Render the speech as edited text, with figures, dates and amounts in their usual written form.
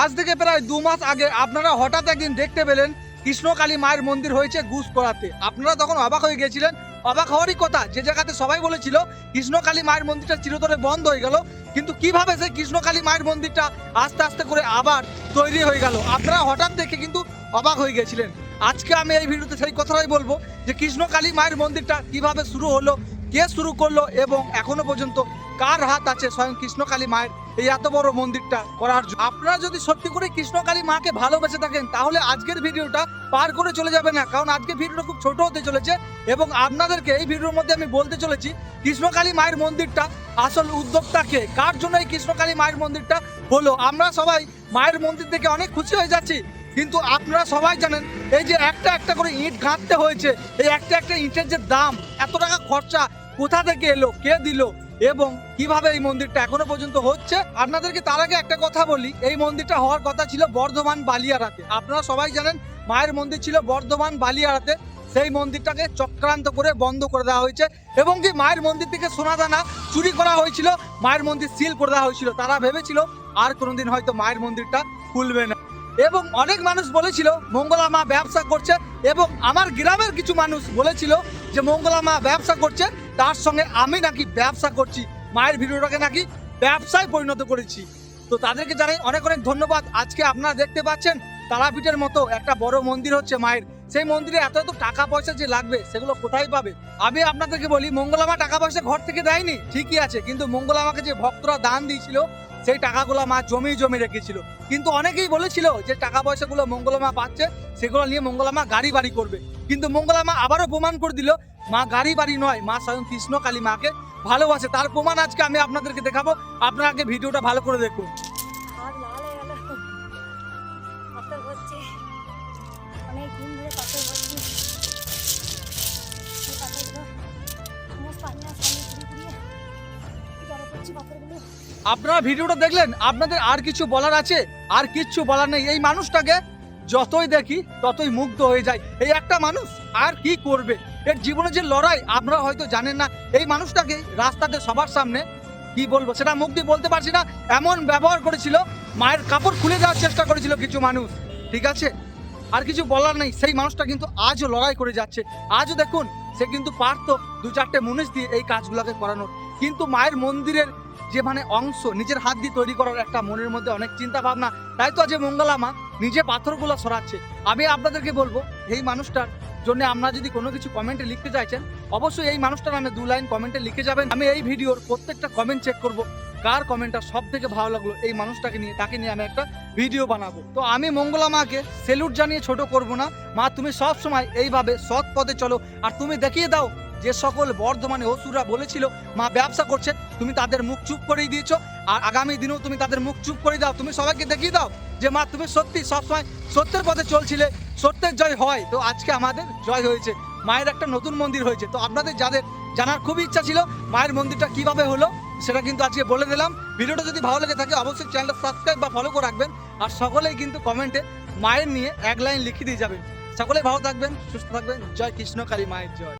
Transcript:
আজ থেকে প্রায় 2 মাস আগে আপনারা হঠাৎ একদিন দেখতে পেলেন কৃষ্ণকালী মায়ের মন্দির হয়েছে গুসকরাতে। আপনারা তখন অবাক হয়ে গেছিলেন। অবাক হওয়ারই কথা, যে জায়গাতে সবাই বলেছিল কৃষ্ণকালী মায়ের মন্দিরটা চিরতরে বন্ধ হয়ে গেল, কিন্তু কিভাবে সেই কৃষ্ণকালী মায়ের মন্দিরটা আস্তে আস্তে করে আবার তৈরি হয়ে গেল, আপনারা হঠাৎ দেখে কিন্তু অবাক হয়ে গেছিলেন। আজকে আমি এই ভিডিওতে সেই কথাটাই বলবো যে কৃষ্ণকালী মায়ের মন্দিরটা কিভাবে শুরু হলো, কে শুরু করলো এবং এখনো পর্যন্ত কার হাত আছে স্বয়ং কৃষ্ণকালী মায়ের এই এত বড় মন্দিরটা করার জন্য। আপনারা যদি সত্যি করে কৃষ্ণকালী মাকে ভালোবেসে থাকেন তাহলে আজকের ভিডিওটা পার করে চলে যাবে না, কারণ আজকের ভিডিওটা খুব ছোট হতে চলেছে এবং আপনাদেরকে এই ভিডিওর মধ্যে আমি বলতে চলেছি কৃষ্ণকালী মায়ের মন্দিরটা আসল উদ্যোক্তাকে, কার জন্য এই কৃষ্ণকালী মায়ের মন্দিরটা হলো। আমরা সবাই মায়ের মন্দির দেখে অনেক খুশি হয়ে যাচ্ছি, কিন্তু আপনারা সবাই জানেন এই যে একটা একটা করে ইট গাঁথতে হয়েছে, এই একটা একটা ইটের যে দাম, এত টাকা খরচা কোথা থেকে এলো, কে দিল এবং কিভাবে এই মন্দিরটা এখনো পর্যন্ত হচ্ছে। আপনাদেরকে তার আগে একটা কথা বলি, এই মন্দিরটা হওয়ার কথা ছিল বর্ধমান বালিয়াড়াতে। আপনারা সবাই জানেন মায়ের মন্দির ছিল বর্ধমান বালিয়াড়াতে, সেই মন্দিরটাকে চক্রান্ত করে বন্ধ করে দেওয়া হয়েছে এবং কি মায়ের মন্দির থেকে সোনাদানা চুরি করা হয়েছিল, মায়ের মন্দির সিল করে দেওয়া হয়েছিল। তারা ভেবেছিল আর কোনোদিন হয়তো মায়ের মন্দিরটা খুলবে না এবং অনেক মানুষ বলেছিল মঙ্গলা মা ব্যবসা করছে এবং আমার গ্রামের কিছু মানুষ বলেছিল যে মঙ্গলা মা ব্যবসা করছে, তার সঙ্গে আমি নাকি ব্যবসা করছি, মায়ের ভিডিওটাকে নাকি ব্যবসায় পরিণত করেছি। তো তাদেরকে জানাই অনেক অনেক ধন্যবাদ। আজকে আপনারা দেখতে পাচ্ছেন তারাপীঠের মতো একটা বড় মন্দির হচ্ছে মায়ের, সেই মন্দিরে এত এত টাকা পয়সা যে লাগবে সেগুলো কোথায় পাবে। আমি আপনাদেরকে বলি মঙ্গলা মা টাকা পয়সা ঘর থেকে দেয়নি, ঠিকই আছে, কিন্তু মঙ্গলা মাকে যে ভক্তরা দান দিয়েছিল সেই টাকাগুলো মা জমি রেখেছিল। কিন্তু অনেকেই বলেছিল যে টাকা পয়সাগুলো মঙ্গলা মা পাচ্ছে সেগুলো নিয়ে মঙ্গলা মা গাড়ি বাড়ি করবে, কিন্তু মঙ্গলা মা আবারও প্রমাণ করে দিল মা গাড়ি বাড়ি নয়, মা স্বয়ং কৃষ্ণকালী মাকে ভালোবাসে। তার প্রমাণ আজকে আমি আপনাদেরকে দেখাবো, আপনারা আগে ভিডিওটা ভালো করে দেখুন। আপনারা ভিডিওটা দেখলেন, আপনাদের আর কিছু বলার আছে? আর কিচ্ছু বলার নেই। এই মানুষটাকে যতই দেখি ততই মুগ্ধ হয়ে যায়। এই একটা মানুষ আর কি করবে, এর জীবনে যে লড়াই আপনারা হয়তো জানেন না। এই মানুষটাকে রাস্তাতে সবার সামনে কি বলবো সেটা মুখ দিয়ে বলতে পারছি না, এমন ব্যবহার করেছিল, মায়ের কাপড় খুলে যাওয়ার চেষ্টা করেছিল কিছু মানুষ, ঠিক আছে, আর কিছু বলার নেই। সেই মানুষটা কিন্তু আজও লড়াই করে যাচ্ছে। আজও দেখুন সে কিন্তু পারতো 2-4টে মুনিশ দিয়ে এই কাজগুলোকে করানোর, কিন্তু মায়ের মন্দিরের যে অংশ নিজের হাত দিয়ে তৈরি করার একটা মনের মধ্যে অনেক চিন্তা ভাবনা, তাই তো আজ মঙ্গলা মা নিজে পাথরগুলো সরাচ্ছে। আমি আপনাদেরকে বলবো এই মানুষটার জন্য আপনারা যদি কোনো কিছু কমেন্টে লিখতে চাইছেন অবশ্যই এই মানুষটার নামে 2 লাইন কমেন্টে লিখে যাবেন। আমি এই ভিডিওর প্রত্যেকটা কমেন্ট চেক করব, কার কমেন্টটা সব থেকে ভালো লাগলো এই মানুষটাকে নিয়ে, তাকে নিয়ে আমি একটা ভিডিও বানাবো। তো আমি মঙ্গলা মাকে সেলুট জানিয়ে ছোট করব না। মা তুমি সব সময় এইভাবে সৎ পথে চলো, আর তুমি দেখিয়ে দাও যে সকল বর্ধমানে অসুররা বলেছিল মা ব্যবসা করছে, তুমি তাদের মুখ চুপ করেই দিয়েছো, আর আগামী দিনেও তুমি তাদের মুখ চুপ করে দাও। তুমি সবাইকে দেখিয়ে দাও যে মা তুমি সত্যি সবসময় সত্যের পথে চলছিলে, সত্যের জয় হয়। তো আজকে আমাদের জয় হয়েছে, মায়ের একটা নতুন মন্দির হয়েছে। তো আপনাদের যাদের জানার খুবই ইচ্ছা ছিল মায়ের মন্দিরটা কিভাবে হলো সেটা কিন্তু আজকে বলে দিলাম। ভিডিওটা যদি ভালো লেগে থাকে অবশ্যই চ্যানেলটা সাবস্ক্রাইব বা ফলো করে রাখবেন, আর সকলেই কিন্তু কমেন্টে মায়ের নিয়ে 1 লাইন লিখে দিয়ে যাবেন। সকলেই ভালো থাকবেন, সুস্থ থাকবেন। জয় কৃষ্ণকালী মায়ের জয়।